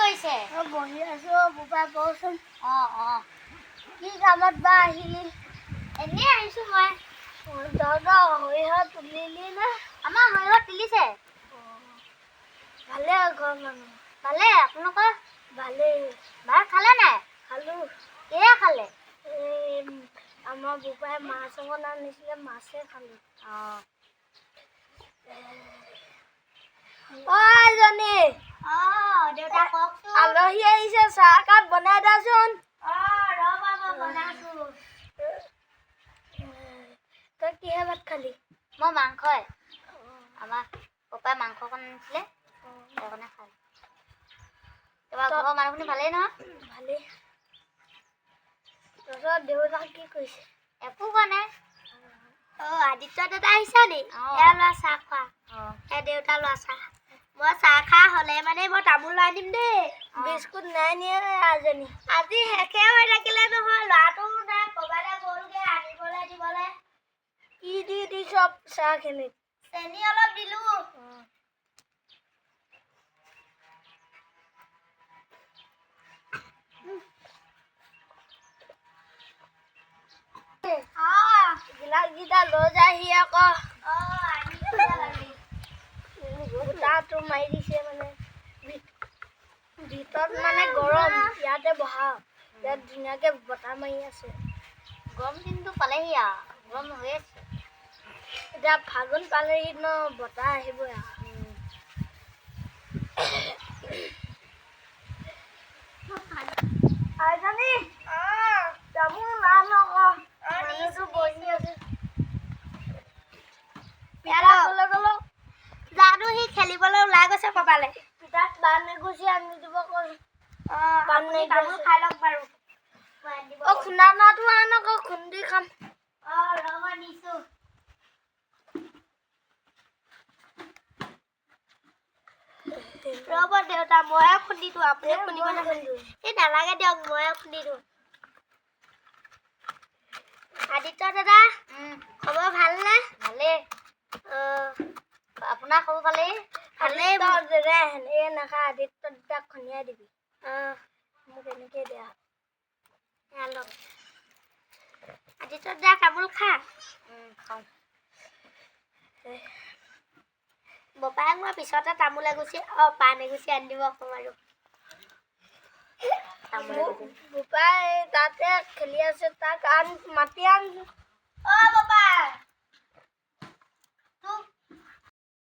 কৰিছে? বহি আছো বোপা বচোন। কি কামত বা আহিলি? এনেই আহিছো মই। সৰিয়হ তুলিলি নে? আমাৰ সৰিয়হ তুলিছে। ভালে ঘৰ মানুহ? ভালে, আপোনালোকৰ? ভালেই। ভাত খালে নাই? খালো। কিহে খালে? আমাৰ বোপাই মাছ অকণ আনিছিলে, মাছে খালো। জনী দেউতা কওকচোন। আলহী আহিছে, চাহ একাপ বনাই দেচোন। ৰ'বা মই বনাইছো। তই কিহে ভাত খালি? মই মাংসই। আমাৰ পাপাই মাংস অকণ আনিছিলে, সেইকাৰণে খালো। তোমাৰ ঘৰৰ মানুহখিনি ভালেই নহয়? ভালেই। তহঁতৰ দেউতা কি কৰিছে? একো কোৱা নাই। আদিত্য দাদা আহিছা নি? এয়া লোৱা চাহ খোৱা। দেউতা লোৱা চাহ। মই চাহ খা হ'লে মানে মই তামোল লৈ আনিম দেই। বিস্কুট নাই নিয়ে আজনী। আজি শেষে হৈ থাকিলে নহয়, ল'ৰাটো নাই ক'বালৈ গ'লগে আনিবলৈ দিবলৈ। কি দি চব চাহখিনিত? চেনি অলপ দিলো। গিলাসকেইটা লৈ যায়হি আকৌ। গোটাটো মাৰি দিছে মানে। ভিতৰত মানে গৰম, ইয়াতে বহা। ইয়াত ধুনীয়াকে বতাহ মাৰি আছে। গৰম দিনটো পালেহি আৰু, গৰম হৈ আছে। এতিয়া ফাগুন পালেহি ন, বতাহ আহিবই আৰু। আইজনী তামোল নান আকৌ। মানুহটো বহি আছে। জানো সি খেলিবলৈ ওলাই গৈছে ক'বালে। পিতাক পাণ এগুছি আনি দিব কৈ। আপুনি তামোল খাই লওক বাৰু। খুন্দা নাটো আন আকৌ, খুন্দি খাম। ৰ'ব দিছো। ৰ'ব দেউতা, ময়ে খুন্দি দিওঁ, আপুনি খুন্দিব নালাগে। এই নালাগে দিয়ক, ময়ে খুন্দি দিওঁ। আদিত্য দাদা, খবৰ ভালনে? ভালেই। আপোনাৰ খবৰ ভালেই? ভালেই। দাদা সেনেকে নাখা, আদিত্য দাদাক খুন্দিয়াই দিবি। মোক এনেকে দিয়া। আদিত্য দাদা তামোল খা। খাওঁ। বপাই মই পিছতে তামোল এগুছি পাণ এগুছি আনি দিব ক'ম আৰু। বোপাই তাতে খেলি আছে, তাক মাতি আন। বপাই।